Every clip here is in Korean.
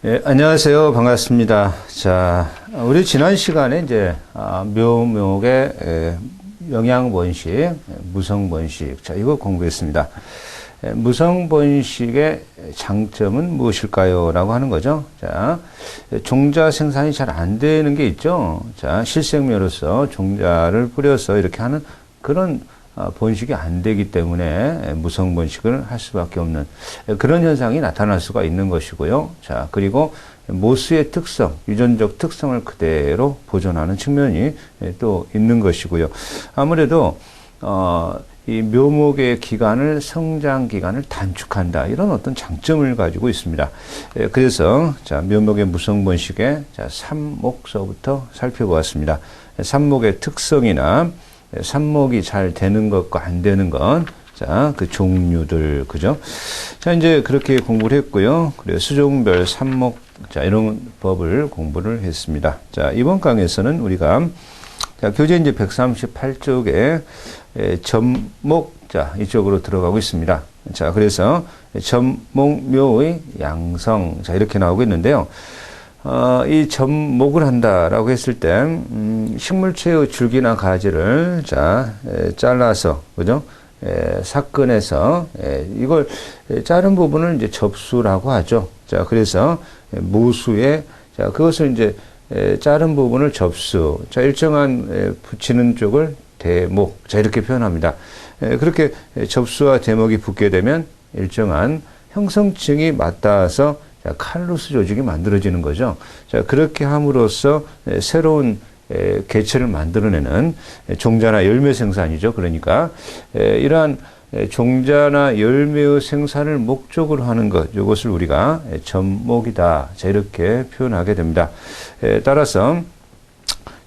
예, 안녕하세요. 반갑습니다. 자, 우리 지난 시간에 이제, 묘목의 영양번식, 무성번식. 자, 이거 공부했습니다. 무성번식의 장점은 무엇일까요? 라고 하는 거죠. 자, 종자 생산이 잘 안 되는 게 있죠. 자, 실생묘로서 종자를 뿌려서 이렇게 하는 그런 번식이 안 되기 때문에 무성번식을 할 수밖에 없는 그런 현상이 나타날 수가 있는 것이고요. 자, 그리고 모수의 특성, 유전적 특성을 그대로 보존하는 측면이 또 있는 것이고요. 아무래도 이 묘목의 기간을, 성장 기간을 단축한다, 이런 어떤 장점을 가지고 있습니다. 그래서 자, 묘목의 무성번식의 자, 삽목서부터 살펴보았습니다. 삽목의 특성이나 삽목이 잘 되는 것과 안 되는 것, 자, 그 종류들, 그죠? 자, 이제 그렇게 공부를 했고요. 그래서 수종별 삽목, 자, 이런 법을 공부를 했습니다. 자, 이번 강에서는 우리가, 자, 교재 이제 138쪽에 접목, 자, 이쪽으로 들어가고 있습니다. 자, 그래서 접목묘의 양성, 자, 이렇게 나오고 있는데요. 이 접목을 한다라고 했을 때, 식물체의 줄기나 가지를, 자, 잘라서, 그죠? 삭근해서, 이걸 자른 부분을 이제 접수라고 하죠. 자, 그래서 모수에, 자, 그것을 이제 자른 부분을 접수, 자, 일정한 붙이는 쪽을 대목, 자, 이렇게 표현합니다. 그렇게 접수와 대목이 붙게 되면 일정한 형성층이 맞닿아서 자, 칼루스 조직이 만들어지는 거죠. 자, 그렇게 함으로써 새로운 개체를 만들어내는 종자나 열매 생산이죠. 그러니까 이러한 종자나 열매의 생산을 목적으로 하는 것, 이것을 우리가 접목이다, 자, 이렇게 표현하게 됩니다. 따라서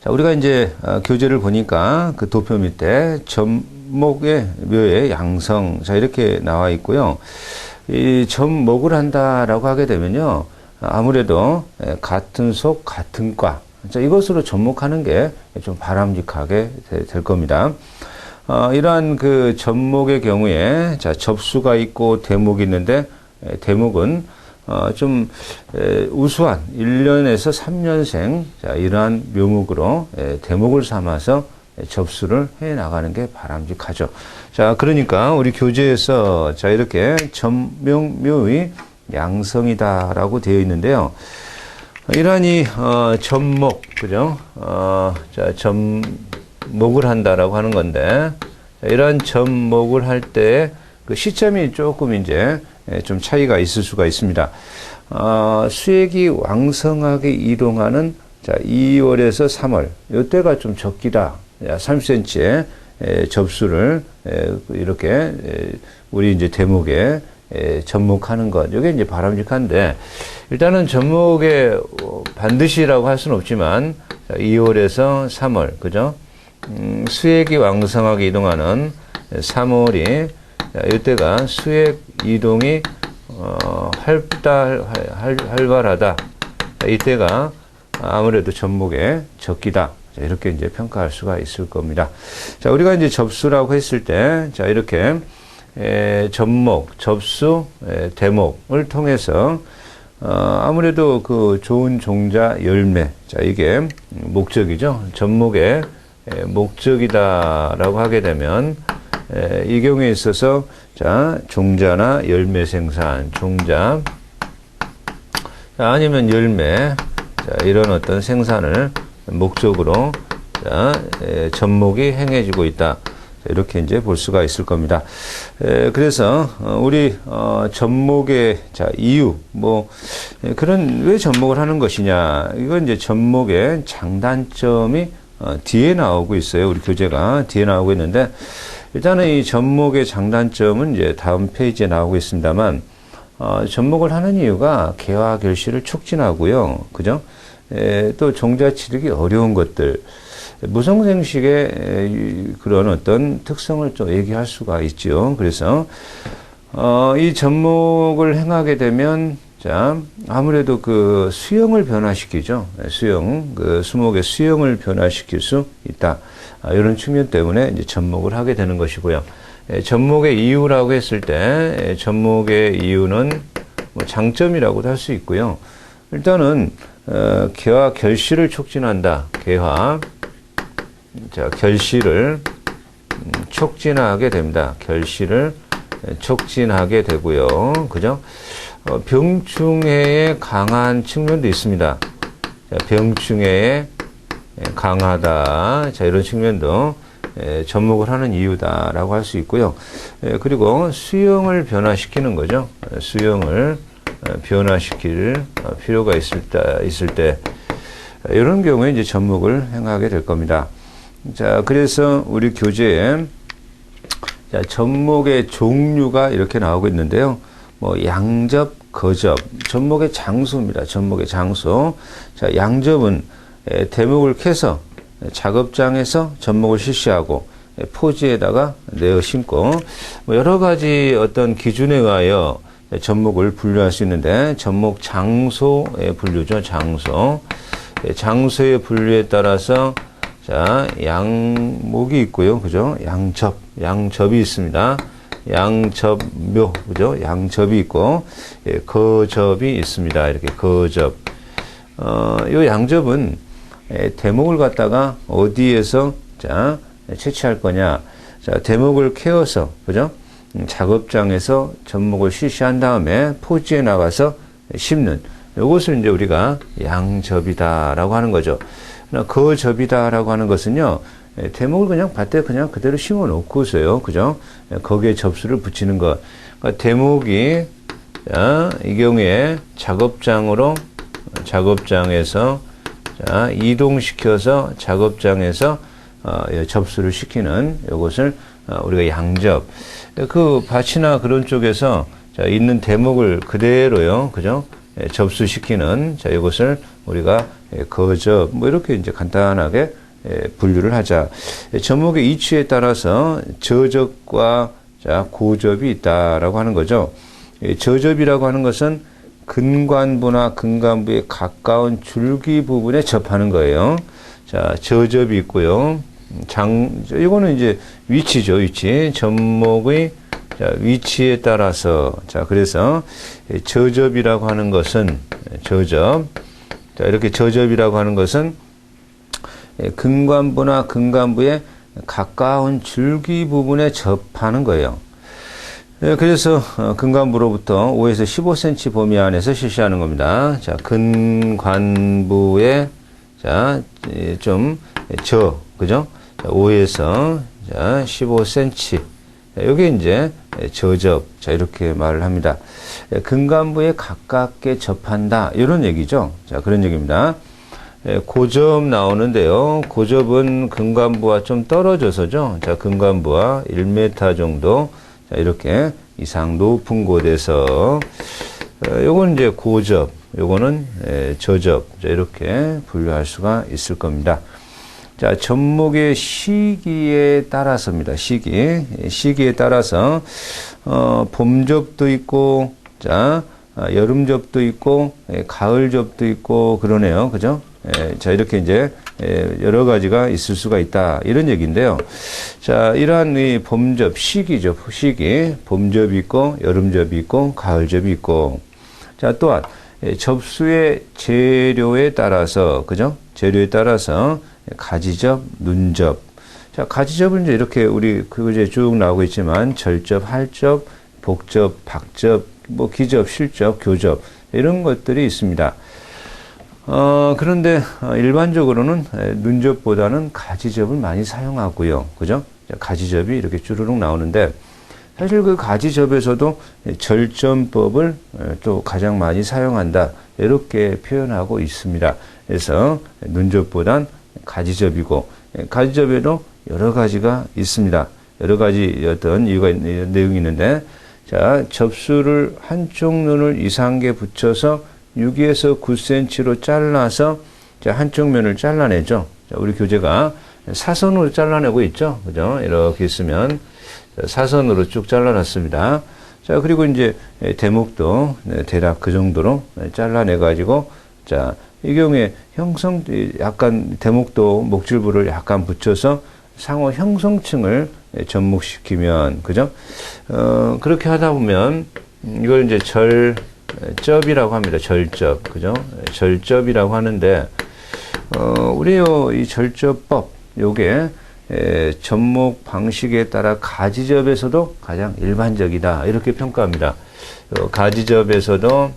자, 우리가 이제 교재를 보니까 그 도표 밑에 접목의 묘의 양성, 자, 이렇게 나와 있고요. 이 접목을 한다라고 하게 되면요, 아무래도 같은 속 같은 과, 자, 이것으로 접목하는 게 좀 바람직하게 될 겁니다. 이러한 그 접목의 경우에 자, 접수가 있고 대목이 있는데, 대목은 좀 우수한 1년에서 3년생, 자, 이러한 묘목으로 대목을 삼아서 접수를 해 나가는 게 바람직하죠. 자, 그러니까 우리 교재에서 자, 이렇게 접목묘의 양성이다라고 되어 있는데요. 이러한 이 접목, 그죠? 자, 접목을 한다라고 하는 건데, 자, 이러한 접목을 할 때 그 시점이 조금 이제 좀 차이가 있을 수가 있습니다. 수액이 왕성하게 이동하는 자, 2월에서 3월, 이때가 좀 적기다. 30cm의 접수를 이렇게 우리 이제 대목에 접목하는 것, 이게 이제 바람직한데, 일단은 접목에 반드시라고 할 수는 없지만 2월에서 3월, 그죠? 수액이 왕성하게 이동하는 3월이 이때가 수액 이동이 활발하다. 이때가 아무래도 접목의 적기다. 자, 이렇게 이제 평가할 수가 있을 겁니다. 자, 우리가 이제 접수라고 했을 때, 자, 이렇게 접목, 접수, 대목을 통해서 아무래도 그 좋은 종자 열매, 자, 이게 목적이죠. 접목의 목적이다라고 하게 되면 이 경우에 있어서 자, 종자나 열매 생산, 종자, 자, 아니면 열매, 자, 이런 어떤 생산을 목적으로 자, 접목이 행해지고 있다. 이렇게 이제 볼 수가 있을 겁니다. 그래서 우리 접목의 자, 이유, 뭐 그런 왜 접목을 하는 것이냐, 이건 이제 접목의 장단점이 뒤에 나오고 있어요. 우리 교재가 뒤에 나오고 있는데, 일단은 이 접목의 장단점은 이제 다음 페이지에 나오고 있습니다만, 접목을 하는 이유가 개화 결실을 촉진하고요, 그죠? 또 종자 치르기 어려운 것들, 무성생식의 그런 어떤 특성을 좀 얘기할 수가 있죠. 그래서 이 접목을 행하게 되면 자, 아무래도 그 수영을 변화시키죠. 수영, 그 수목의 수영을 변화시킬 수 있다. 이런 측면 때문에 이제 접목을 하게 되는 것이고요. 접목의 이유라고 했을 때, 접목의 이유는 뭐 장점이라고도 할 수 있고요. 일단은 개화 결실을 촉진한다. 개화, 자, 결실을 촉진하게 됩니다. 결실을 촉진하게 되고요. 그죠? 병충해에 강한 측면도 있습니다. 자, 병충해에 강하다. 자, 이런 측면도 접목을 하는 이유다라고 할 수 있고요. 그리고 수영을 변화시키는 거죠. 수영을 변화시킬 필요가 있을 때 이런 경우에 이제 접목을 행하게 될 겁니다. 자, 그래서 우리 교재에 자, 접목의 종류가 이렇게 나오고 있는데요. 뭐 양접, 거접, 접목의 장소입니다. 접목의 장소. 자, 양접은 대목을 캐서 작업장에서 접목을 실시하고 포지에다가 내어 심고 뭐 여러 가지 어떤 기준에 의하여 접목을 분류할 수 있는데 접목 장소의 분류죠. 장소. 장소의 분류에 따라서 자, 양목이 있고요. 그죠? 양접이 있습니다. 양접묘, 그죠? 양접이 있고, 거접이 있습니다. 이렇게 거접. 요 양접은 대목을 갖다가 어디에서, 자, 채취할 거냐. 자, 대목을 캐어서, 그죠? 작업장에서 접목을 실시한 다음에 포지에 나가서 심는. 요것을 이제 우리가 양접이다라고 하는 거죠. 거접이다라고 하는 것은요, 대목을 그냥 밭에 그냥 그대로 심어 놓고서요, 그죠? 거기에 접수를 붙이는 것. 그러니까 대목이, 자, 이 경우에 작업장에서, 자, 이동시켜서 작업장에서, 접수를 시키는 요것을, 우리가 양접. 그 밭이나 그런 쪽에서, 자, 있는 대목을 그대로요, 그죠? 접수시키는, 자, 이것을 우리가 거접, 뭐 이렇게 이제 간단하게 분류를 하자. 접목의 이치에 따라서 저접과 자, 고접이 있다라고 하는 거죠. 저접이라고 하는 것은 근관부나 근간부에 가까운 줄기 부분에 접하는 거예요. 자, 저접이 있고요. 이거는 이제 위치죠, 위치. 접목의 자, 위치에 따라서. 자, 그래서 저접이라고 하는 것은 저접. 자, 이렇게 저접이라고 하는 것은 근관부나 근간부에 가까운 줄기 부분에 접하는 거예요. 그래서 근간부로부터 5에서 15cm 범위 안에서 실시하는 겁니다. 자, 근관부에 자, 그죠? 자, 5에서 자, 15cm. 여기 이제 저접. 자, 이렇게 말을 합니다. 근간부에 가깝게 접한다. 이런 얘기죠. 자, 그런 얘기입니다. 고접 나오는데요. 고접은 근간부와 좀 떨어져서죠. 자, 근간부와 1m 정도. 자, 이렇게 이상 높은 곳에서. 요건 이제 고접. 요거는 저접. 자, 이렇게 분류할 수가 있을 겁니다. 자, 접목의 시기에 따라서입니다. 시기에 따라서, 봄접도 있고, 자, 여름접도 있고, 가을접도 있고, 그러네요. 그죠? 자, 이렇게 이제, 여러 가지가 있을 수가 있다. 이런 얘기인데요. 자, 이러한 이 봄접, 시기죠. 시기. 봄접이 있고, 여름접이 있고, 가을접이 있고. 자, 또한, 접수의 재료에 따라서, 그죠? 재료에 따라서, 가지접, 눈접. 자, 가지접은 이제 이렇게 우리 그제 쭉 나오고 있지만 절접, 할접, 복접, 박접, 뭐 기접, 실접, 교접 이런 것들이 있습니다. 그런데 일반적으로는 눈접보다는 가지접을 많이 사용하고요. 그죠? 자, 가지접이 이렇게 주르륵 나오는데 사실 그 가지접에서도 절점법을 또 가장 많이 사용한다. 이렇게 표현하고 있습니다. 그래서 눈접보단 가지접이고 가지접에도 여러 가지가 있습니다. 여러 가지 어떤 이유가 내용이 있는데 자, 접수를 한쪽 눈을 이상하게 붙여서 6에서 9cm로 잘라서 자, 한쪽 면을 잘라내죠. 자, 우리 교재가 사선으로 잘라내고 있죠. 그죠? 이렇게 있으면 사선으로 쭉 잘라놨습니다. 자, 그리고 이제 대목도 대략 그 정도로 잘라내 가지고 자, 이 경우에 약간 대목도 목줄부를 약간 붙여서 상호 형성층을 접목시키면, 그죠? 그렇게 하다 보면 이걸 이제 접이라고 합니다. 절접. 그죠? 절접이라고 하는데, 우리요, 이 절접법, 요게, 접목 방식에 따라 가지접에서도 가장 일반적이다. 이렇게 평가합니다. 가지접에서도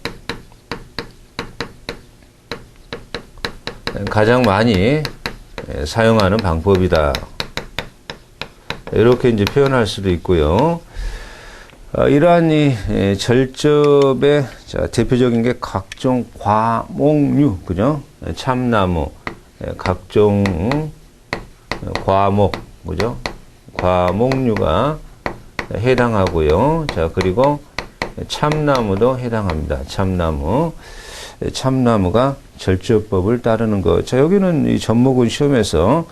가장 많이 사용하는 방법이다. 이렇게 이제 표현할 수도 있고요. 이러한 이 절접의 대표적인 게 각종 과목류, 그죠? 참나무, 각종 과목, 그죠? 과목류가 해당하고요. 자, 그리고 참나무도 해당합니다. 참나무가 절접법을 따르는 것. 자, 여기는 이 접목은 시험에서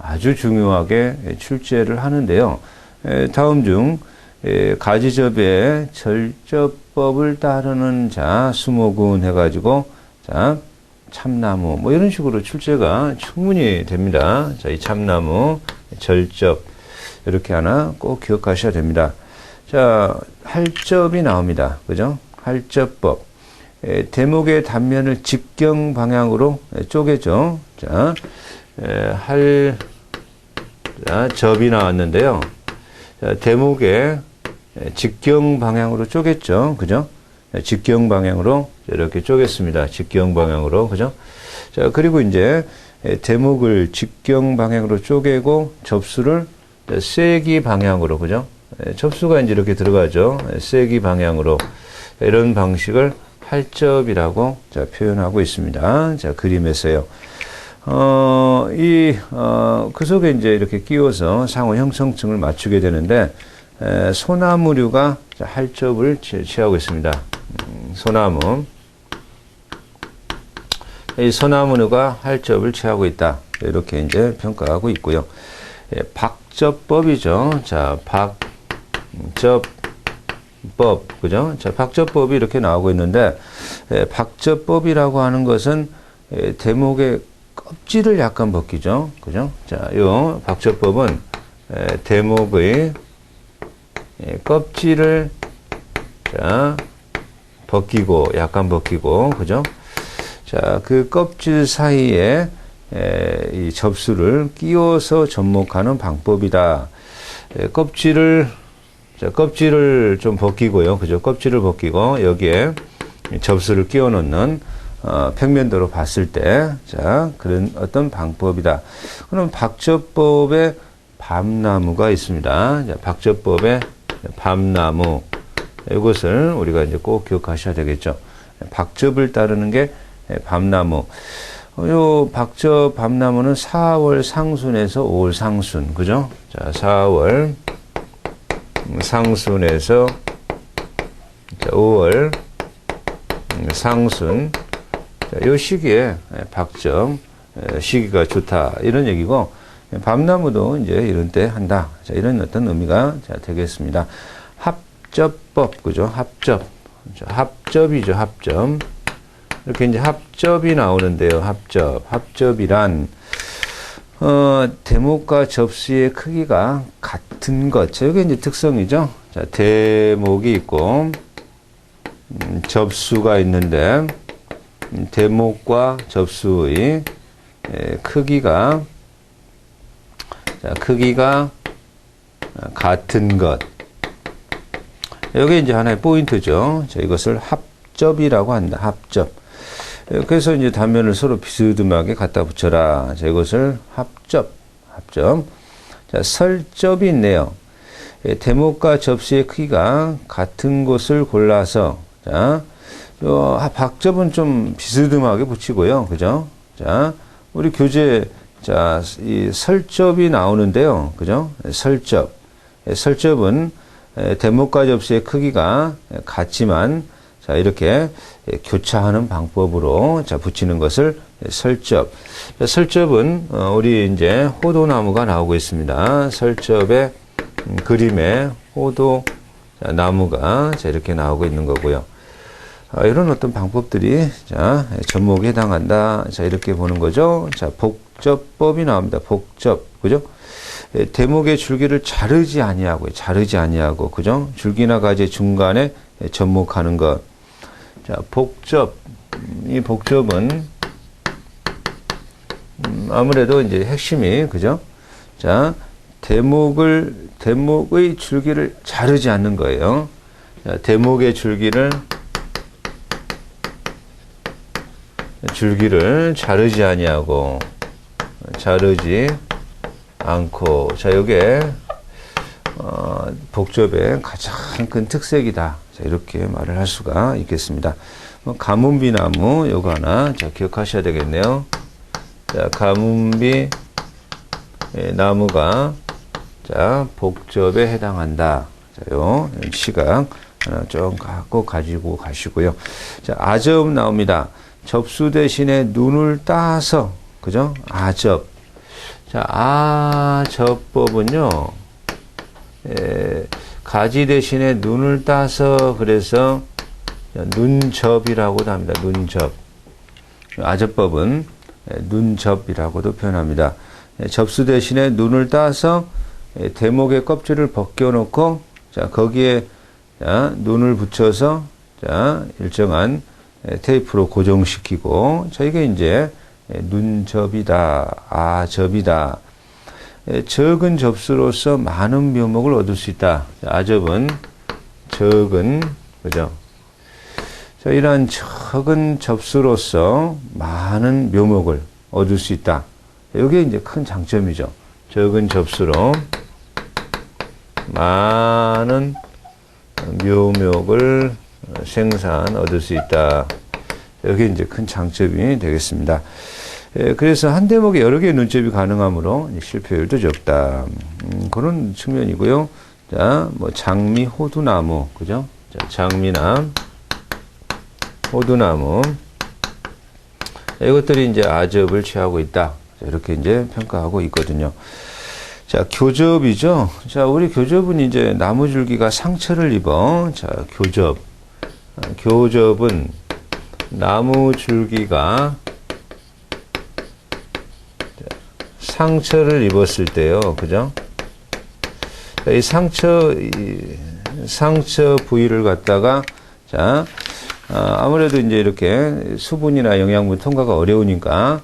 아주 중요하게 출제를 하는데요. 다음 중 가지접의 절접법을 따르는 자 수목은 해가지고 자 참나무 뭐 이런 식으로 출제가 충분히 됩니다. 자, 이 참나무 절접 이렇게 하나 꼭 기억하셔야 됩니다. 자, 할접이 나옵니다. 그죠? 할접법. 대목의 단면을 직경 방향으로 쪼개죠. 자, 접이 나왔는데요. 자, 대목의 직경 방향으로 쪼갰죠. 그죠? 직경 방향으로 이렇게 쪼갰습니다. 직경 방향으로. 그죠? 자, 그리고 이제 대목을 직경 방향으로 쪼개고 접수를 쐐기 방향으로. 그죠? 접수가 이제 이렇게 들어가죠. 쐐기 방향으로. 이런 방식을 할접이라고 자, 표현하고 있습니다. 자, 그림에서요. 그 속에 이제 이렇게 끼워서 상호 형성층을 맞추게 되는데, 소나무류가 할접을 취하고 있습니다. 소나무. 이 소나무류가 할접을 취하고 있다. 이렇게 이제 평가하고 있고요. 박접법이죠. 자, 박접법. 그죠? 자, 박접법이 이렇게 나오고 있는데, 박접법이라고 하는 것은 대목의 껍질을 약간 벗기죠. 그죠? 자, 요 박접법은 대목의 껍질을 자, 벗기고, 약간 벗기고, 그죠? 자, 그 껍질 사이에 이 접수를 끼워서 접목하는 방법이다. 껍질을 좀 벗기고요. 그죠? 껍질을 벗기고, 여기에 접수를 끼워 넣는 평면도로 봤을 때, 자, 그런 어떤 방법이다. 그럼 박접법에 밤나무가 있습니다. 자, 박접법에 밤나무. 이것을 우리가 이제 꼭 기억하셔야 되겠죠. 박접을 따르는 게 밤나무. 요 박접 밤나무는 4월 상순에서 5월 상순. 그죠? 자, 4월 상순에서 5월 상순. 자, 요 시기에 박접 시기가 좋다. 이런 얘기고, 밤나무도 이제 이런 때 한다. 자, 이런 어떤 의미가 자, 되겠습니다. 합접법, 그죠? 합접. 합접이죠, 합접. 이렇게 이제 합접이 나오는데요, 합접. 합접이란, 대목과 접수의 크기가 같은 것. 자, 이게 이제 특성이죠. 자, 대목이 있고, 접수가 있는데, 대목과 접수의 크기가 같은 것. 여기 이제 하나의 포인트죠. 자, 이것을 합접이라고 한다. 합접. 그래서 이제 단면을 서로 비스듬하게 갖다 붙여라. 자, 이것을 합접. 자, 설접이 있네요. 대목과 접수의 크기가 같은 곳을 골라서, 자, 박접은 좀 비스듬하게 붙이고요. 그죠? 자, 우리 교재, 자, 이 설접이 나오는데요. 그죠? 설접. 설접은 대목과 접수의 크기가 같지만, 자, 이렇게 교차하는 방법으로, 자, 붙이는 것을 설접. 설접은, 우리 이제 호도나무가 나오고 있습니다. 설접의 그림에 호도 나무가, 자, 이렇게 나오고 있는 거고요. 이런 어떤 방법들이, 자, 접목에 해당한다. 자, 이렇게 보는 거죠. 자, 복접법이 나옵니다. 복접. 그죠? 대목의 줄기를 자르지 아니하고, 그죠? 줄기나 가지 중간에 접목하는 것. 자, 복접. 이 복접은, 아무래도 이제 핵심이, 그죠? 자, 대목의 줄기를 자르지 않는 거예요. 자, 대목의 줄기를 자르지 아니하고, 자르지 않고. 자, 요게, 복접의 가장 큰 특색이다. 자, 이렇게 말을 할 수가 있겠습니다. 가문비나무, 요거 하나, 자, 기억하셔야 되겠네요. 자, 가문비 나무가, 자, 복접에 해당한다. 자, 요 시각 하나 좀 갖고 가지고 가시고요. 자, 아접 나옵니다. 접수 대신에 눈을 따서, 그죠? 아접. 자, 아접법은요, 가지 대신에 눈을 따서, 그래서 눈접이라고도 합니다. 눈접. 아접법은 눈접이라고도 표현합니다. 접수 대신에 눈을 따서 대목의 껍질을 벗겨놓고, 자, 거기에, 자, 눈을 붙여서, 자, 일정한 테이프로 고정시키고, 자, 이게 이제 눈접이다, 아접이다. 적은 접수로서 많은 묘목을 얻을 수 있다. 아접은 적은, 그죠? 자, 이러한 적은 접수로서 많은 묘목을 얻을 수 있다. 이게 이제 큰 장점이죠. 적은 접수로 많은 묘목을 얻을 수 있다. 여기 이제 큰 장점이 되겠습니다. 그래서 한 대목에 여러 개의 눈접이 가능하므로 실패율도 적다. 그런 측면이고요. 자, 뭐 장미, 호두나무, 그죠? 자, 장미나 호두나무. 이것들이 이제 아접을 취하고 있다. 자, 이렇게 이제 평가하고 있거든요. 자, 교접이죠. 자, 우리 교접은 이제 나무줄기가 상처를 입어. 자, 교접. 교접은 나무줄기가 상처를 입었을 때요. 그죠? 자, 이 상처 부위를 갖다가, 자, 아무래도 이제 이렇게 수분이나 영양분 통과가 어려우니까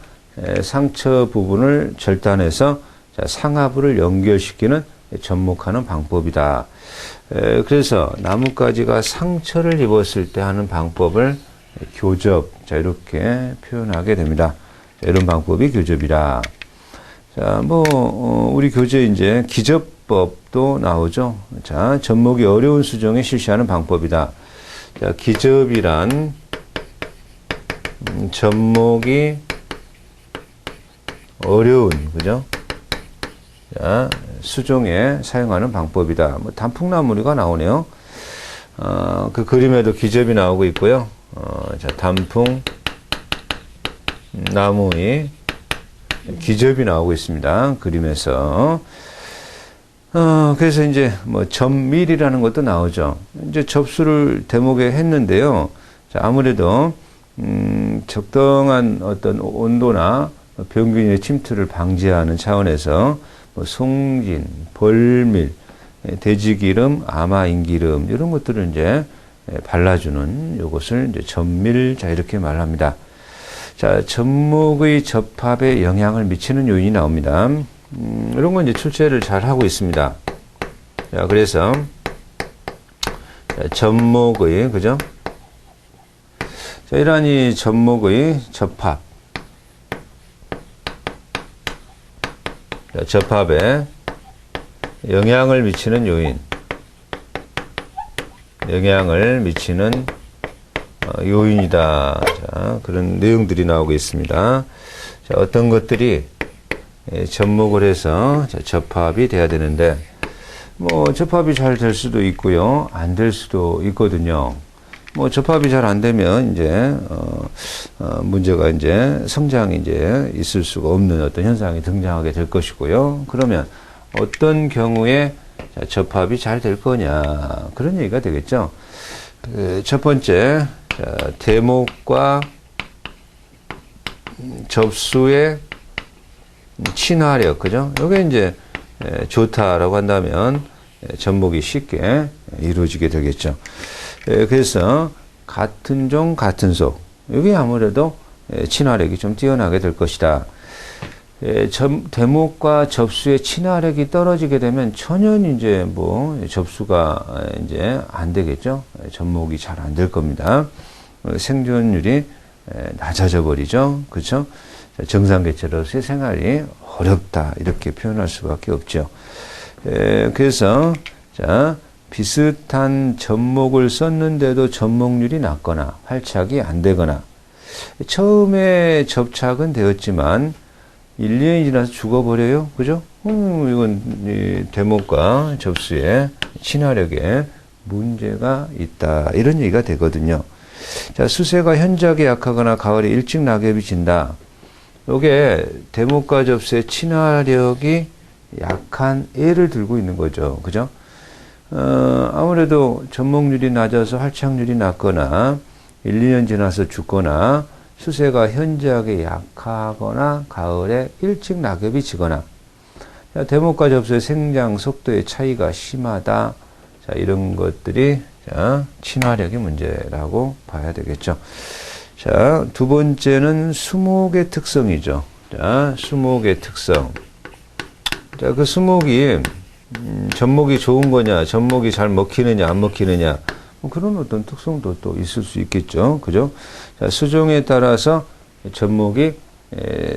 상처 부분을 절단해서, 자, 상하부를 연결시키는 접목하는 방법이다. 그래서 나뭇가지가 상처를 입었을 때 하는 방법을 교접, 자, 이렇게 표현하게 됩니다. 자, 이런 방법이 교접이라. 자, 우리 교재에 이제 기접법도 나오죠. 자, 접목이 어려운 수정에 실시하는 방법이다. 자, 기접이란, 접목이 어려운, 그죠? 자, 수종에 사용하는 방법이다. 단풍나무가 나오네요. 그 그림에도 기접이 나오고 있고요. 자, 단풍 나무의 기접이 나오고 있습니다. 그림에서. 그래서 이제 접밀이라는 것도 나오죠. 이제 접수를 대목에 했는데요. 자, 아무래도, 적당한 어떤 온도나 병균의 침투를 방지하는 차원에서 송진, 벌밀, 돼지기름, 아마인기름 이런 것들을 이제 발라주는 요것을 이제 접밀, 자, 이렇게 말합니다. 자, 접목의 접합에 영향을 미치는 요인이 나옵니다. 이런 건 이제 출제를 잘 하고 있습니다. 자, 그래서 접목의, 그죠? 자, 이러한 이 접목의 접합. 자, 접합에 영향을 미치는 요인. 영향을 미치는 요인이다. 자, 그런 내용들이 나오고 있습니다. 자, 어떤 것들이 접목을 해서 접합이 돼야 되는데, 접합이 잘 될 수도 있고요, 안 될 수도 있거든요. 접합이 잘 안 되면 이제 문제가 이제 성장이 이제 있을 수가 없는 어떤 현상이 등장하게 될 것이고요. 그러면 어떤 경우에 접합이 잘 될 거냐, 그런 얘기가 되겠죠. 첫 번째, 대목과 접수의 친화력, 그죠? 요게 이제 좋다라고 한다면 접목이 쉽게 이루어지게 되겠죠. 그래서 같은 종, 같은 속. 이게 아무래도 친화력이 좀 뛰어나게 될 것이다. 대목과 접수의 친화력이 떨어지게 되면 전혀 이제 뭐 접수가 이제 안 되겠죠. 접목이 잘 안 될 겁니다. 생존율이 낮아져 버리죠. 그렇죠? 정상개체로서의 생활이 어렵다. 이렇게 표현할 수밖에 없죠. 그래서 자, 비슷한 접목을 썼는데도 접목률이 낮거나 활착이 안 되거나 처음에 접착은 되었지만 1, 2년이 지나서 죽어버려요. 그죠? 이건 이 대목과 접수의 친화력에 문제가 있다. 이런 얘기가 되거든요. 자, 수세가 현저하게 약하거나 가을에 일찍 낙엽이 진다. 요게 대목과 접수의 친화력이 약한 애를 들고 있는 거죠. 그죠? 아무래도 접목률이 낮아서 활착률이 낮거나 1, 2년 지나서 죽거나 수세가 현저하게 약하거나 가을에 일찍 낙엽이 지거나 대목과 접수의 생장 속도의 차이가 심하다. 자, 이런 것들이 자, 친화력의 문제라고 봐야 되겠죠. 자, 두 번째는 수목의 특성이죠. 자, 수목의 특성. 자, 그 수목이 접목이 좋은 거냐, 접목이 잘 먹히느냐, 안 먹히느냐, 뭐 그런 어떤 특성도 또 있을 수 있겠죠. 그죠? 자, 수종에 따라서 접목이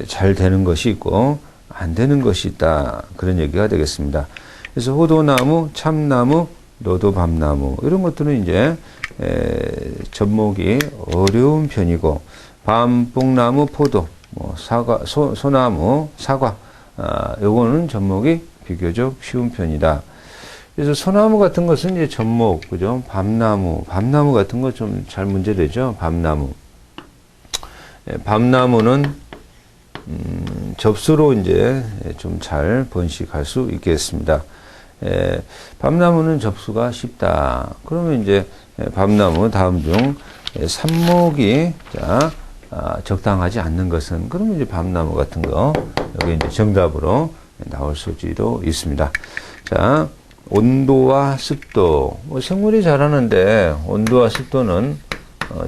잘 되는 것이 있고, 안 되는 것이 있다. 그런 얘기가 되겠습니다. 그래서 호도나무, 참나무, 노도밤나무, 이런 것들은 이제, 접목이 어려운 편이고, 밤뽕나무, 포도, 뭐, 사과, 소나무, 사과, 요거는 접목이 비교적 쉬운 편이다. 그래서 소나무 같은 것은 이제 접목, 그죠? 밤나무 같은 거 좀 잘 문제되죠? 밤나무. 밤나무는, 접수로 이제 좀 잘 번식할 수 있겠습니다. 밤나무는 접수가 쉽다. 그러면 이제 밤나무 다음 중 삽목이, 자, 적당하지 않는 것은, 그러면 이제 밤나무 같은 거, 여기 이제 정답으로 나올 수도 있습니다. 자, 온도와 습도. 뭐 생물이 자라는데 온도와 습도는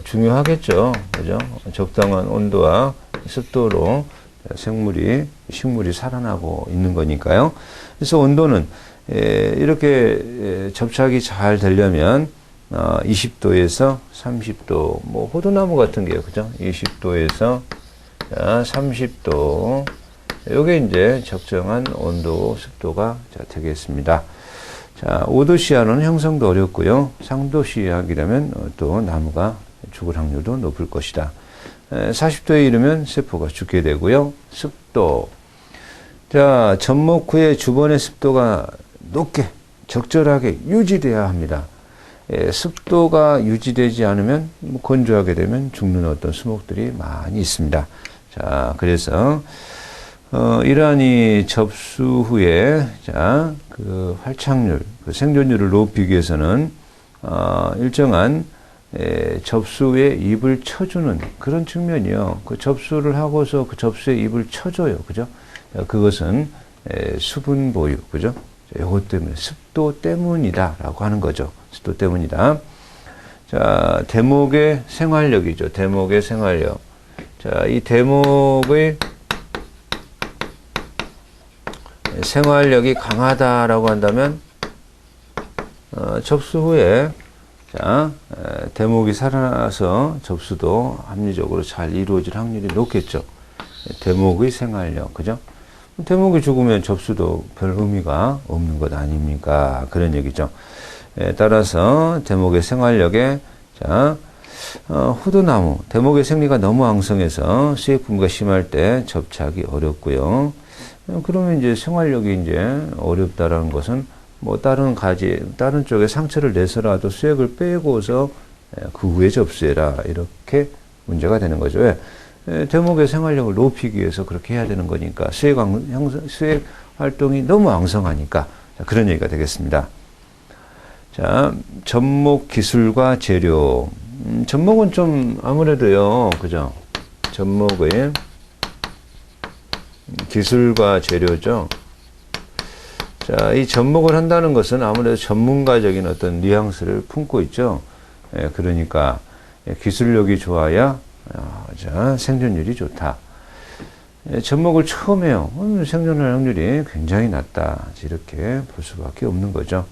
중요하겠죠. 그죠? 적당한 온도와 습도로 식물이 살아나고 있는 거니까요. 그래서 온도는 이렇게 접착이 잘 되려면 20도에서 30도, 뭐 호두나무 같은 게요. 그죠? 20도에서 30도. 요게 이제 적정한 온도, 습도가 되겠습니다. 자, 5도씨하로는 형성도 어렵고요. 상도씨하기라면 또 나무가 죽을 확률도 높을 것이다. 40도에 이르면 세포가 죽게 되고요. 습도. 자, 접목 후에 주변의 습도가 높게, 적절하게 유지돼야 합니다. 습도가 유지되지 않으면 건조하게 되면 죽는 어떤 수목들이 많이 있습니다. 자, 그래서 이러한 이 접수 후에, 자, 그 활착률, 그 생존율을 높이기 위해서는, 일정한, 접수 후에 잎을 쳐주는 그런 측면이요. 그 접수를 하고서 그 접수에 잎을 쳐줘요. 그죠? 그것은, 수분 보유. 그죠? 이것 때문에, 습도 때문이다. 라고 하는 거죠. 습도 때문이다. 자, 대목의 생활력이죠. 대목의 생활력. 자, 이 대목의 생활력이 강하다라고 한다면 접수 후에 자 대목이 살아나서 접수도 합리적으로 잘 이루어질 확률이 높겠죠. 대목의 생활력, 그죠? 대목이 죽으면 접수도 별 의미가 없는 것 아닙니까? 그런 얘기죠. 따라서 대목의 생활력에 자 호두나무 대목의 생리가 너무 왕성해서 수액 분비가 심할 때 접착이 어렵고요. 그러면 이제 생활력이 이제 어렵다라는 것은 뭐 다른 쪽에 상처를 내서라도 수액을 빼고서 그 후에 접수해라. 이렇게 문제가 되는 거죠. 왜? 대목의 생활력을 높이기 위해서 그렇게 해야 되는 거니까. 수액 활동이 너무 왕성하니까. 자, 그런 얘기가 되겠습니다. 자, 접목 기술과 재료. 접목은 좀 아무래도요, 그죠? 접목의 기술과 재료죠. 자, 이 접목을 한다는 것은 아무래도 전문가적인 어떤 뉘앙스를 품고 있죠. 그러니까 기술력이 좋아야 자, 생존율이 좋다. 접목을 처음 해요. 생존할 확률이 굉장히 낮다. 이렇게 볼 수밖에 없는 거죠.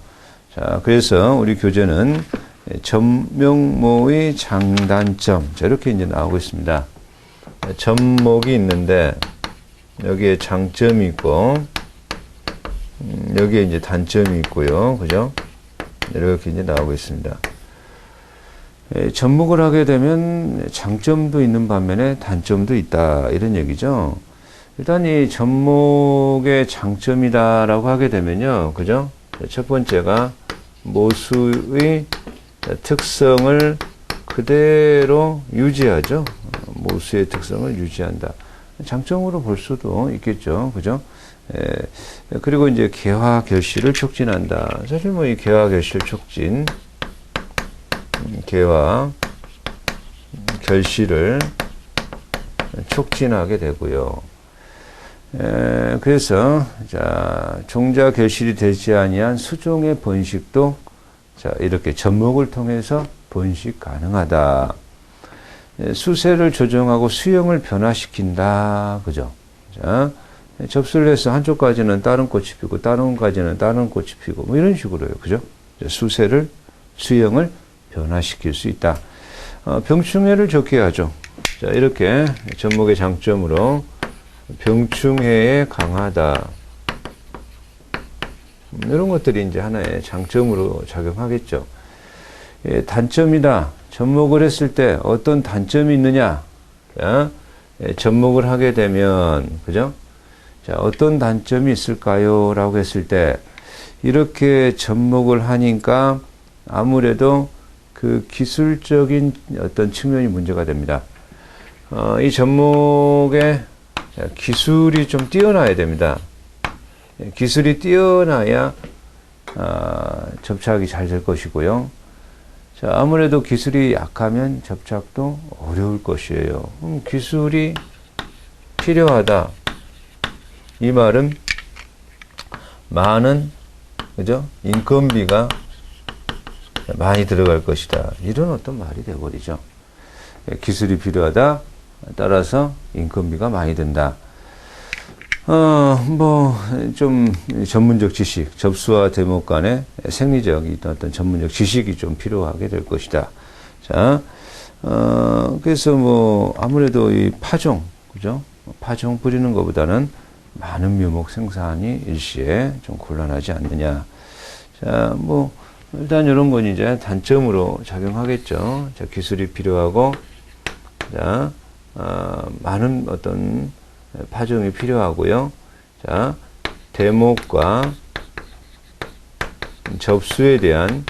자, 그래서 우리 교재는 접목모의 장단점. 자, 이렇게 이제 나오고 있습니다. 접목이 있는데, 여기에 장점이 있고, 여기에 이제 단점이 있고요. 그죠? 이렇게 이제 나오고 있습니다. 접목을 하게 되면 장점도 있는 반면에 단점도 있다. 이런 얘기죠. 일단 이 접목의 장점이다라고 하게 되면요. 그죠? 첫 번째가 모수의 특성을 그대로 유지하죠. 모수의 특성을 유지한다. 장점으로 볼 수도 있겠죠. 그죠? 그리고 이제 개화 결실을 촉진한다. 사실 뭐 이 개화 결실 촉진, 개화 결실을 촉진하게 되고요. 그래서 자, 종자 결실이 되지 아니한 수종의 번식도 자, 이렇게 접목을 통해서 번식 가능하다. 수세를 조정하고 수형을 변화시킨다. 그죠? 자, 접수를 해서 한쪽까지는 다른 꽃이 피고 다른 까지는 다른 꽃이 피고 뭐 이런 식으로요. 그죠? 수세를 수형을 변화시킬 수 있다. 병충해를 좋게 하죠. 자, 이렇게 접목의 장점으로 병충해에 강하다. 이런 것들이 이제 하나의 장점으로 작용하겠죠. 단점이다. 접목을 했을 때 어떤 단점이 있느냐? 자, 접목을 하게 되면, 그죠? 자, 어떤 단점이 있을까요? 라고 했을 때, 이렇게 접목을 하니까 아무래도 그 기술적인 어떤 측면이 문제가 됩니다. 이 접목의 기술이 좀 뛰어나야 됩니다. 기술이 뛰어나야 접착이 잘 될 것이고요. 자, 아무래도 기술이 약하면 접착도 어려울 것이에요. 기술이 필요하다. 이 말은 많은, 그죠? 인건비가 많이 들어갈 것이다. 이런 어떤 말이 되어버리죠. 기술이 필요하다. 따라서 인건비가 많이 든다. 좀 전문적 지식, 접수와 대목 간의 생리적 어떤 전문적 지식이 좀 필요하게 될 것이다. 자, 그래서 뭐 아무래도 이 파종, 그죠? 파종 뿌리는 것보다는 많은 묘목 생산이 일시에 좀 곤란하지 않느냐. 자, 뭐 일단 이런 건 이제 단점으로 작용하겠죠. 자, 기술이 필요하고, 자, 많은 어떤 파종이 필요하고요. 자, 대목과 접수에 대한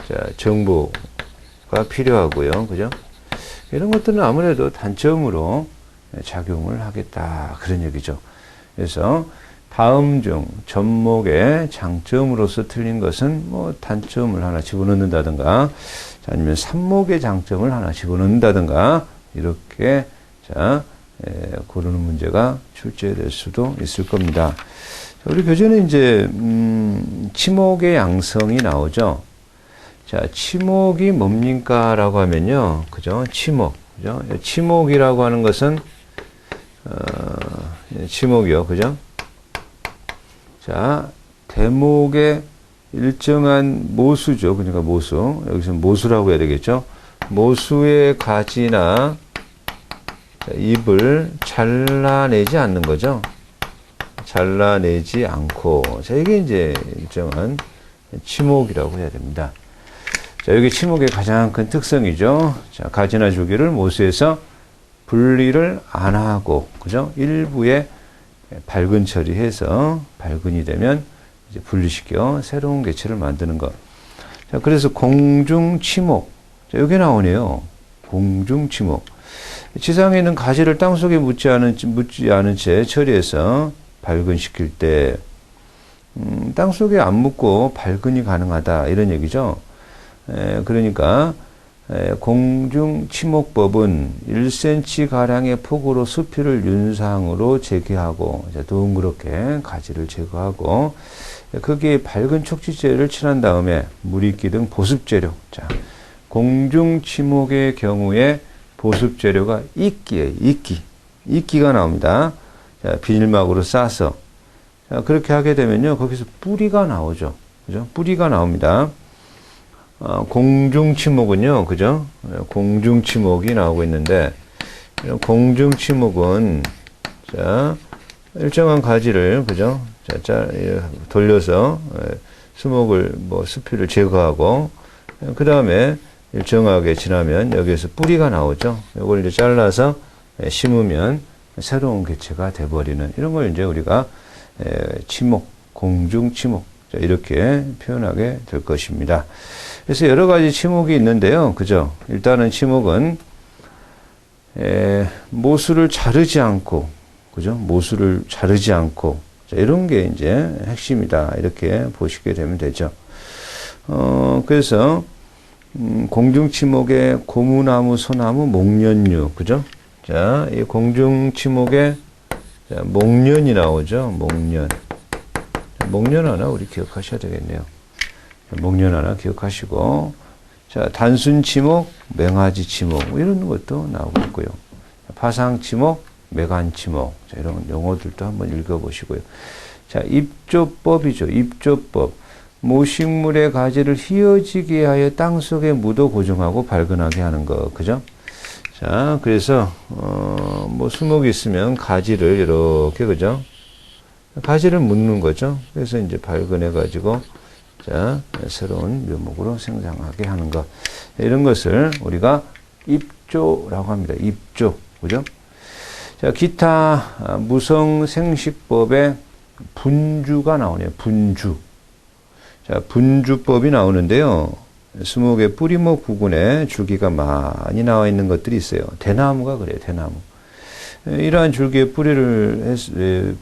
자, 정보가 필요하고요. 그죠? 이런 것들은 아무래도 단점으로 작용을 하겠다. 그런 얘기죠. 그래서 다음 중 접목의 장점으로서 틀린 것은 뭐 단점을 하나 집어넣는다든가 아니면 삽목의 장점을 하나 집어넣는다든가 이렇게 자, 고르는 문제가 출제될 수도 있을 겁니다. 자, 우리 교재는 이제 치목의 양성이 나오죠. 자, 치목이 뭡니까? 라고 하면요. 그죠? 치목. 그죠? 치목이라고 하는 것은 치목이요. 그죠? 자, 대목의 일정한 모수죠. 그러니까 모수. 여기서 모수라고 해야 되겠죠. 모수의 가지나 잎을 잘라내지 않는 거죠. 잘라내지 않고. 자, 이게 이제 일정한 치목이라고 해야 됩니다. 자, 여기 치목의 가장 큰 특성이죠. 자, 가지나 줄기를 모수에서 분리를 안 하고, 그죠? 일부에 발근 처리해서 발근이 되면 이제 분리시켜 새로운 개체를 만드는 것. 자, 그래서 공중치목. 자, 여기 나오네요. 공중치목. 지상에 있는 가지를 땅속에 묻지 않은 채 처리해서 발근시킬 때, 땅속에 안 묻고 발근이 가능하다. 이런 얘기죠. 그러니까, 공중치목법은 1cm 가량의 폭으로 수필을 윤상으로 제거하고, 둥그렇게 가지를 제거하고, 거기에 밝은 촉지제를 칠한 다음에 물이끼 등 보습재료, 자, 공중치목의 경우에 보습 재료가 이끼예요. 이끼가 나옵니다. 자, 비닐막으로 싸서. 자, 그렇게 하게 되면요. 거기서 뿌리가 나오죠. 그죠? 뿌리가 나옵니다. 공중치목은요. 그죠? 공중치목이 나오고 있는데, 공중치목은, 자, 일정한 가지를, 그죠? 자, 돌려서, 수목을, 수피를 제거하고, 그 다음에 일정하게 지나면 여기에서 뿌리가 나오죠. 이걸 이제 잘라서 심으면 새로운 개체가 돼버리는 이런 걸 이제 우리가 치목, 공중치목 이렇게 표현하게 될 것입니다. 그래서 여러 가지 치목이 있는데요. 그죠? 일단은 치목은 모수를 자르지 않고, 그죠? 모수를 자르지 않고 이런 게 이제 핵심이다. 이렇게 보시게 되면 되죠. 그래서 공중치목의 고무나무, 소나무, 목련류, 그죠? 자, 이 공중치목에 목련이 나오죠. 목련 하나 우리 기억하셔야 되겠네요. 목련 하나 기억하시고, 자, 단순치목, 맹아지치목 이런 것도 나오고 있고요. 파상치목, 매간치목, 자, 이런 용어들도 한번 읽어보시고요. 자, 입조법이죠. 입조법. 모식물의 가지를 휘어지게 하여 땅속에 묻어 고정하고 발근하게 하는 거, 그죠? 자, 그래서 수목이 있으면 가지를 이렇게, 그죠? 가지를 묻는 거죠. 그래서 이제 발근해 가지고, 자, 새로운 묘목으로 생장하게 하는 것, 이런 것을 우리가 입조라고 합니다. 입조, 그죠? 자, 기타 무성생식법에 분주가 나오네요. 분주. 자, 분주법이 나오는데요. 수목의 뿌리목 부근에 줄기가 많이 나와 있는 것들이 있어요. 대나무가 그래요. 대나무. 이러한 줄기에 뿌리를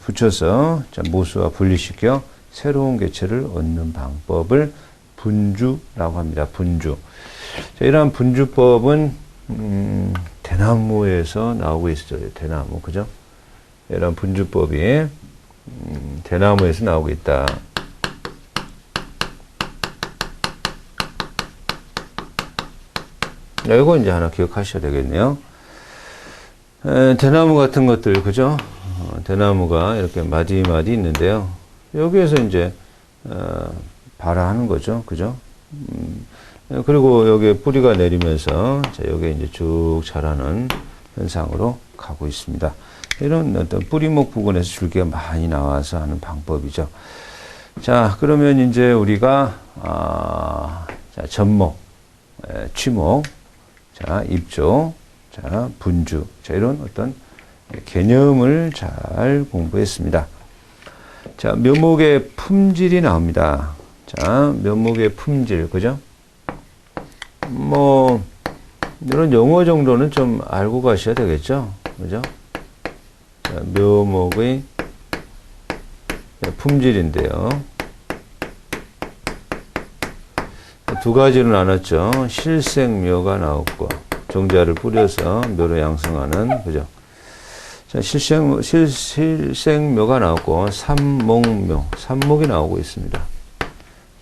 붙여서 모수와 분리시켜 새로운 개체를 얻는 방법을 분주라고 합니다. 분주. 자, 이러한 분주법은 대나무에서 나오고 있어요. 대나무, 그죠? 이러한 분주법이 대나무에서 나오고 있다. 이거 이제 하나 기억하셔야 되겠네요. 대나무 같은 것들, 그죠? 대나무가 이렇게 마디마디 있는데요. 여기에서 이제, 발화하는 거죠. 그죠? 그리고 여기에 뿌리가 내리면서, 자, 여기에 이제 쭉 자라는 현상으로 가고 있습니다. 이런 어떤 뿌리목 부근에서 줄기가 많이 나와서 하는 방법이죠. 자, 그러면 이제 우리가, 자, 접목, 취목, 자, 입조, 자, 분주. 자, 이런 어떤 개념을 잘 공부했습니다. 자, 묘목의 품질이 나옵니다. 자, 묘목의 품질, 그죠? 이런 용어 정도는 좀 알고 가셔야 되겠죠? 그죠? 자, 묘목의 품질인데요. 두 가지로 나눴죠. 실생묘가 나왔고, 종자를 뿌려서 묘로 양성하는, 그죠? 자, 실생묘가 나왔고, 삼목묘, 삼목이 나오고 있습니다.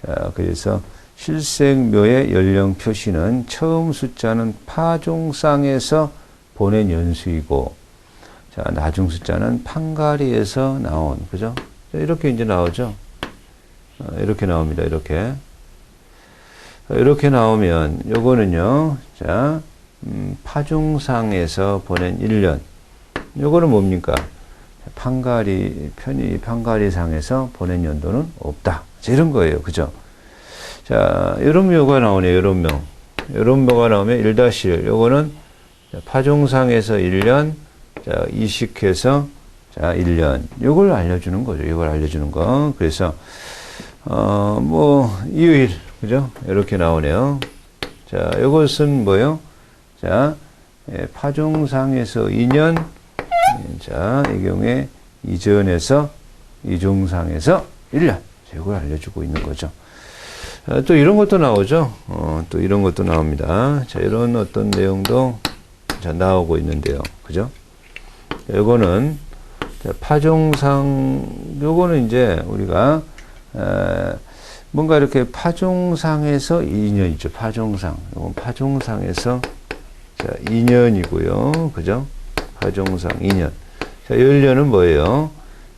자, 그래서 실생묘의 연령 표시는 처음 숫자는 파종상에서 보낸 연수이고, 자, 나중 숫자는 판가리에서 나온, 그죠? 자, 이렇게 이제 나오죠. 이렇게 나옵니다. 이렇게 나오면, 요거는요, 자, 파종상에서 보낸 1년. 요거는 뭡니까? 판가리상에서 보낸 연도는 없다. 자, 이런 거예요. 그죠? 자, 이런 묘가 나오네요. 이런 묘가 나오면 1-1. 요거는 파종상에서 1년, 자, 이식해서, 자, 1년. 요걸 알려주는 거죠. 이걸 알려주는 거. 그래서, 이유일. 그죠? 이렇게 나오네요. 자, 이것은 뭐요? 자, 파종상에서 2년, 자, 이 경우에 이전에서, 이종상에서 1년. 이걸 알려주고 있는 거죠. 또 이런 것도 나오죠. 또 이런 것도 나옵니다. 자, 이런 어떤 내용도 자, 나오고 있는데요. 그죠? 요거는, 파종상, 요거는 이제 우리가, 뭔가 이렇게 파종상에서 2년이죠. 파종상. 이건 파종상에서 자, 2년이고요. 그죠? 파종상 2년. 자, 요 1년은 뭐예요?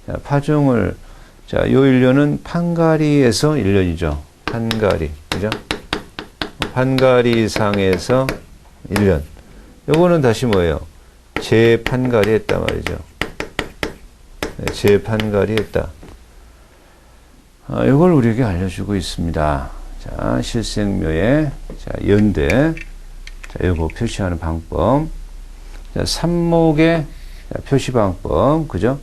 자, 파종을, 자, 요 1년은 판가리에서 1년이죠. 판가리. 그죠? 판가리상에서 1년. 요거는 다시 뭐예요? 재판가리 했다 말이죠. 네, 재판가리 했다. 이걸 우리에게 알려주고 있습니다. 자, 실생묘의 자, 연대. 자, 요거 표시하는 방법. 자, 삽목의 자, 표시 방법. 그죠?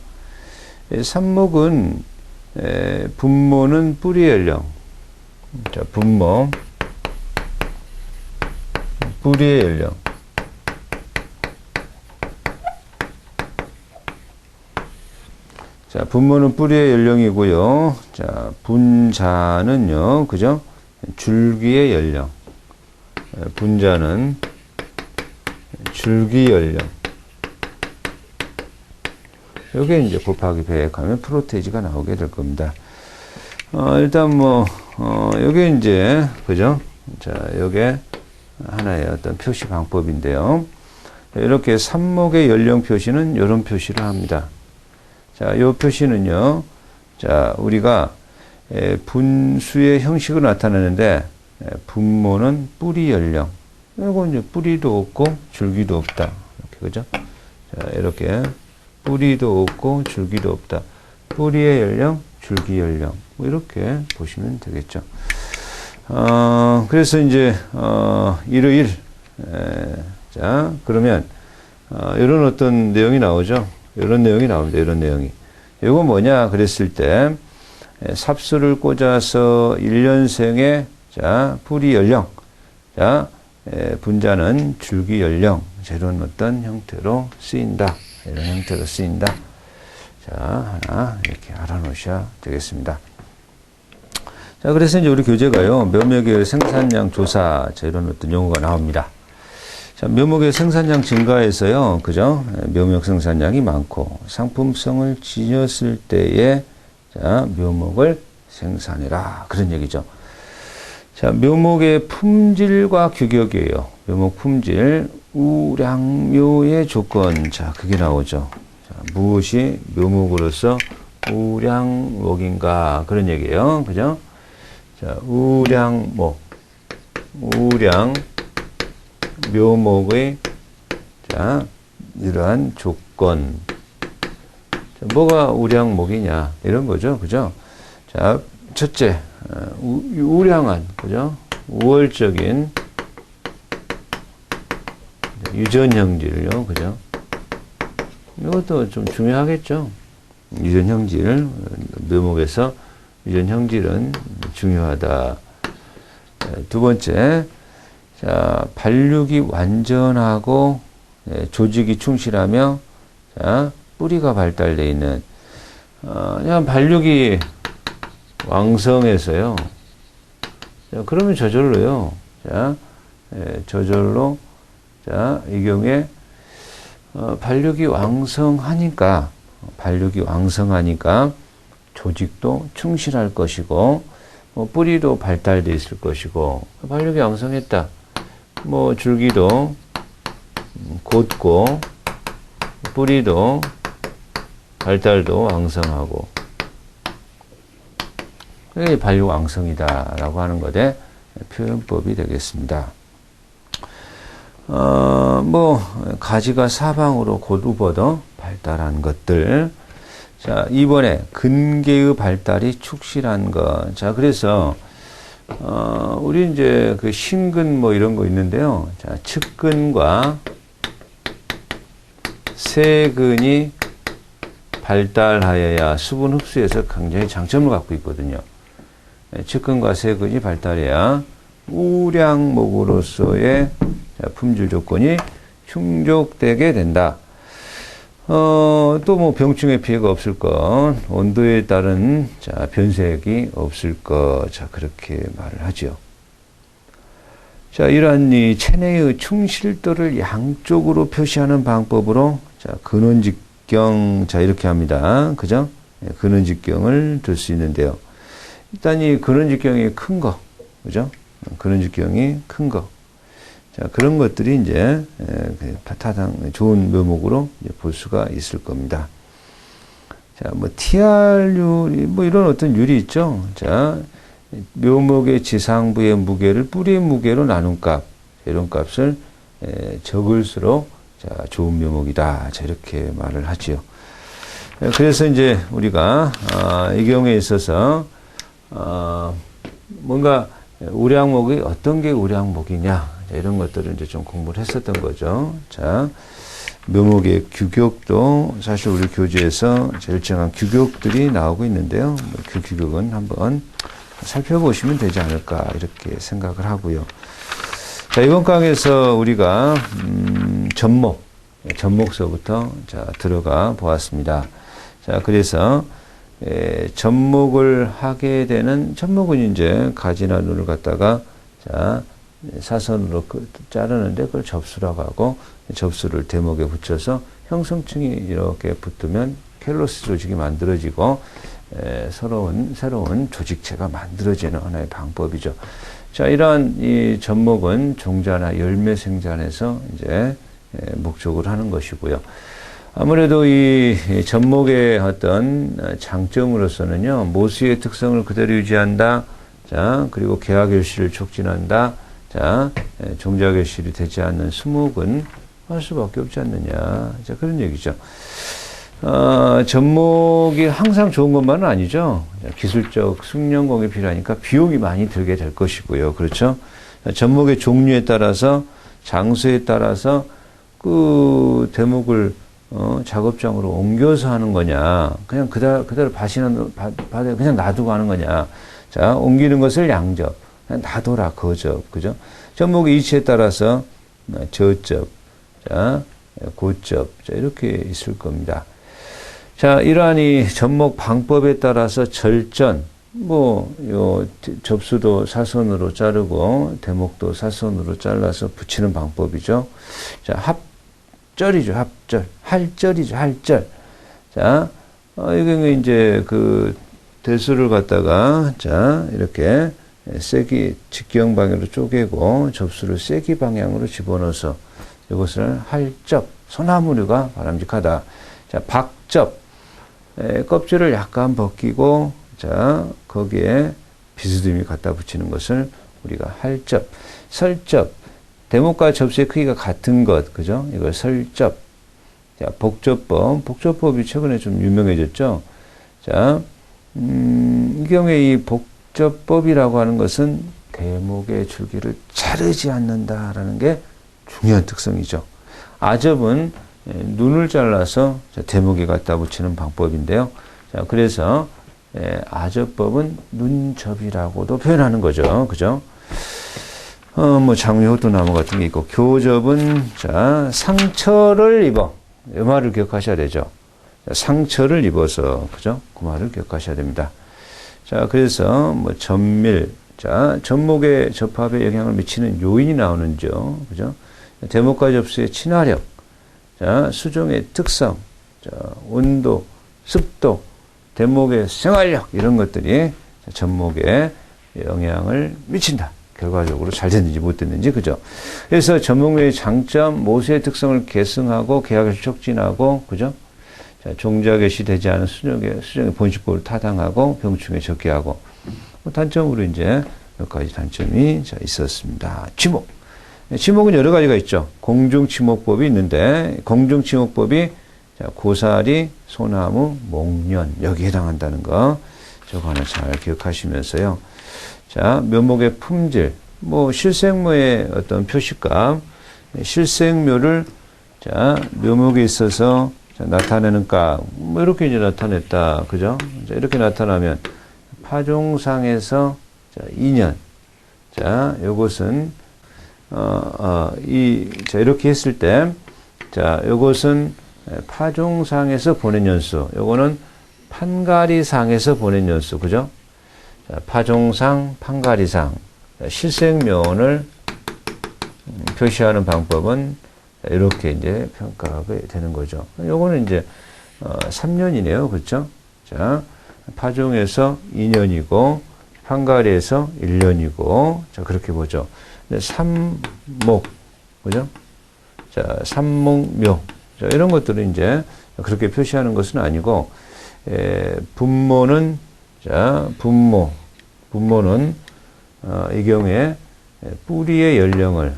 삽목은, 분모는 뿌리 연령. 자, 분모. 뿌리의 연령. 자, 분모는 뿌리의 연령이고요. 자, 분자는요, 그죠? 줄기의 연령. 분자는 줄기 연령. 요게 이제 곱하기 100 하면 프로테이지가 나오게 될 겁니다. 일단 뭐, 요게 이제, 그죠? 자, 요게 하나의 어떤 표시 방법인데요. 이렇게 삽목의 연령 표시는 이런 표시를 합니다. 자, 요 표시는요, 자, 우리가 분수의 형식을 나타내는데, 분모는 뿌리 연령. 이거 이제 뿌리도 없고 줄기도 없다. 이렇게, 그죠? 자, 이렇게 뿌리도 없고 줄기도 없다. 뿌리의 연령, 줄기 연령. 뭐 이렇게 보시면 되겠죠. 그래서 이제, 일요일. 자, 그러면, 이런 어떤 내용이 나오죠. 이런 내용이 나옵니다. 이런 내용이. 이거 뭐냐 그랬을 때 삽수를 꽂아서 1년생의 자, 뿌리 연령. 자, 분자는 줄기 연령. 자, 이런 어떤 형태로 쓰인다. 이런 형태로 쓰인다. 자, 하나 이렇게 알아놓으셔야 되겠습니다. 자, 그래서 이제 우리 교재가요. 묘목의 생산량 조사. 자, 이런 어떤 용어가 나옵니다. 자, 묘목의 생산량 증가해서요, 그죠? 묘목 생산량이 많고, 상품성을 지녔을 때에, 자, 묘목을 생산해라. 그런 얘기죠. 자, 묘목의 품질과 규격이에요. 묘목 품질, 우량묘의 조건. 자, 그게 나오죠. 자, 무엇이 묘목으로서 우량목인가. 그런 얘기예요. 그죠? 자, 우량목. 묘목의 자, 이러한 조건. 자, 뭐가 우량목이냐 이런 거죠, 그죠? 자, 첫째, 우량한, 그죠? 우월적인 유전형질요, 그죠? 이것도 좀 중요하겠죠. 유전형질, 묘목에서 유전형질은 중요하다. 두 번째. 자, 발육이 완전하고 조직이 충실하며 자, 뿌리가 발달되어 있는 그냥 발육이 왕성해서요. 자, 그러면 저절로요. 자, 저절로 자, 이 경우에 발육이 왕성하니까 조직도 충실할 것이고 뿌리도 발달되어 있을 것이고 발육이 왕성했다. 뭐 줄기도 곧고 뿌리도 발달도 왕성하고 그게 발육 왕성이다라고 하는 것의 표현법이 되겠습니다. 뭐 가지가 사방으로 곧우버더 발달한 것들. 자, 이번에 근계의 발달이 축실한 것. 자, 그래서 우리 이제 그 신근 뭐 이런 거 있는데요. 자, 측근과 세근이 발달하여야 수분 흡수에서 굉장히 장점을 갖고 있거든요. 측근과 세근이 발달해야 우량목으로서의 품질 조건이 충족되게 된다. 또 뭐 병충해 피해가 없을 것, 온도에 따른 자, 변색이 없을 것, 자, 그렇게 말을 하죠. 자, 이러한 이 체내의 충실도를 양쪽으로 표시하는 방법으로 자, 근원직경, 자, 이렇게 합니다. 그죠? 근원직경을 들 수 있는데요. 일단 이 근원직경이 큰 거, 그죠? 근원직경이 큰 거. 자, 그런 것들이 이제 타당 좋은 묘목으로 볼 수가 있을 겁니다. 자, 뭐 TR율이 뭐 이런 어떤 율이 있죠. 자, 묘목의 지상부의 무게를 뿌리의 무게로 나눈 값, 이런 값을 적을수록 자, 좋은 묘목이다. 자, 이렇게 말을 하지요. 그래서 이제 우리가 이 경우에 있어서 뭔가 우량목이 어떤 게 우량목이냐 이런 것들을 이제 좀 공부를 했었던 거죠. 자, 묘목의 규격도 사실 우리 교재에서 일정한 규격들이 나오고 있는데요. 그 규격은 한번 살펴보시면 되지 않을까 이렇게 생각을 하고요. 자, 이번 강에서 우리가 접목서부터 자 들어가 보았습니다. 자, 그래서 접목을 하게 되는 접목은 이제 가지나 눈을 갖다가 자 사선으로 자르는데 그걸 접수라고 하고 접수를 대목에 붙여서 형성층이 이렇게 붙으면 켈로스 조직이 만들어지고 새로운 조직체가 만들어지는 하나의 방법이죠. 자, 이러한 이 접목은 종자나 열매 생산에서 이제 목적을 하는 것이고요. 아무래도 이 접목의 어떤 장점으로서는요, 모수의 특성을 그대로 유지한다. 자, 그리고 개화 결실을 촉진한다. 자, 종자 결실이 되지 않는 수목은 할 수밖에 없지 않느냐. 자, 그런 얘기죠. 접목이 항상 좋은 것만은 아니죠. 기술적 숙련공이 필요하니까 비용이 많이 들게 될 것이고요. 그렇죠? 접목의 종류에 따라서, 장소에 따라서 그 대목을 작업장으로 옮겨서 하는 거냐, 그냥 그대로 밭에 그냥 놔두고 하는 거냐. 자, 옮기는 것을 양접, 그냥 놔둬라, 거접, 그죠? 접목의 위치에 따라서 저접, 자, 고접, 자, 이렇게 있을 겁니다. 자, 이러한 이 접목 방법에 따라서 절전, 접수도 사선으로 자르고, 대목도 사선으로 잘라서 붙이는 방법이죠. 자, 합절이죠, 합절. 할절이죠, 할절. 자, 이게 이제 그 대수를 갖다가, 자, 이렇게 세기, 직경 방향으로 쪼개고, 접수를 세기 방향으로 집어넣어서 이것을 할접, 소나무류가 바람직하다. 자, 박접. 껍질을 약간 벗기고, 자, 거기에 비스듬히 갖다 붙이는 것을 우리가 할접, 설접, 대목과 접수의 크기가 같은 것, 그죠? 이걸 설접. 자, 복접법이 최근에 좀 유명해졌죠? 자, 이 경우에 이 복접법이라고 하는 것은 대목의 줄기를 자르지 않는다라는 게 중요한 특성이죠. 아접은 눈을 잘라서 대목에 갖다 붙이는 방법인데요. 자, 그래서 아접법은 눈접이라고도 표현하는 거죠. 그죠? 장미 호두나무 같은 게 있고, 교접은 자, 상처를 입어. 이 말을 기억하셔야 되죠. 상처를 입어서, 그죠? 그 말을 기억하셔야 됩니다. 자, 그래서 전밀, 자, 접목의 접합에 영향을 미치는 요인이 나오는죠. 그죠? 대목과 접수의 친화력, 자, 수종의 특성, 자, 온도, 습도, 대목의 생활력, 이런 것들이 접목에 영향을 미친다. 결과적으로 잘 됐는지 못 됐는지, 그죠? 그래서 접목의 장점, 모수의 특성을 계승하고, 계약을 촉진하고, 그죠? 자, 종자 개시 되지 않은 수정의 본식법을 타당하고, 병충해 적게 하고, 단점으로 이제 몇 가지 단점이 있었습니다. 지목. 지목은 여러 가지가 있죠. 공중지목법이 있는데, 공중지목법이 고사리, 소나무, 목련, 여기에 해당한다는 거, 저거 하나 잘 기억하시면서요. 자, 묘목의 품질, 실생묘의 어떤 표시값, 실생묘를, 자, 묘목에 있어서 나타내는 값, 이렇게 이제 나타냈다. 그죠? 자, 이렇게 나타나면, 파종상에서, 자, 2년. 자, 요것은, 자, 이렇게 했을 때, 자, 요것은 파종상에서 보낸 연수, 요거는 판가리상에서 보낸 연수, 그죠? 자, 파종상, 판가리상, 실생면을 표시하는 방법은 이렇게 이제 평가하게 되는 거죠. 요거는 이제 3년이네요, 그렇죠? 자, 파종에서 2년이고 한가리에서 1년이고, 자, 그렇게 보죠. 근데 삼목, 그죠? 자, 삼목묘. 자, 이런 것들은 이제 그렇게 표시하는 것은 아니고, 분모는, 자, 분모는, 이 경우에 뿌리의 연령을,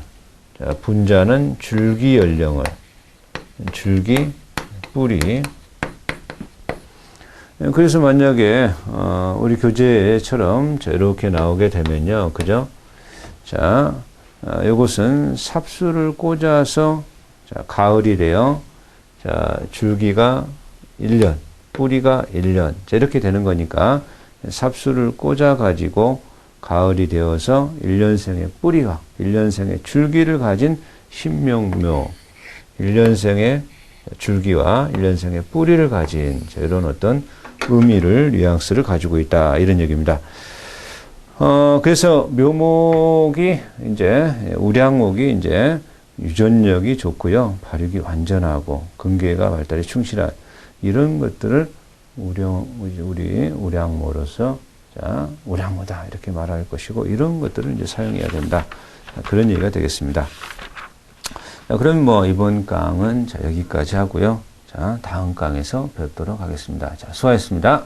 자, 분자는 줄기 연령을, 줄기, 뿌리. 그래서 만약에, 우리 교재처럼 이렇게 나오게 되면요. 그죠? 자, 요것은 삽수를 꽂아서, 자, 가을이래요. 자, 줄기가 1년, 뿌리가 1년. 자, 이렇게 되는 거니까, 삽수를 꽂아가지고, 가을이 되어서 1년생의 뿌리와 1년생의 줄기를 가진 신명묘, 1년생의 줄기와 1년생의 뿌리를 가진 이런 어떤 의미를, 뉘앙스를 가지고 있다. 이런 얘기입니다. 그래서 묘목이 이제, 우량목이 이제 유전력이 좋고요. 발육이 완전하고 근계가 발달에 충실한 이런 것들을 우리 우량모로서 자, 우량모다 이렇게 말할 것이고 이런 것들을 이제 사용해야 된다. 그런 얘기가 되겠습니다. 자, 그럼 뭐 이번 강은 자, 여기까지 하고요. 자, 다음 강에서 뵙도록 하겠습니다. 자, 수고하셨습니다.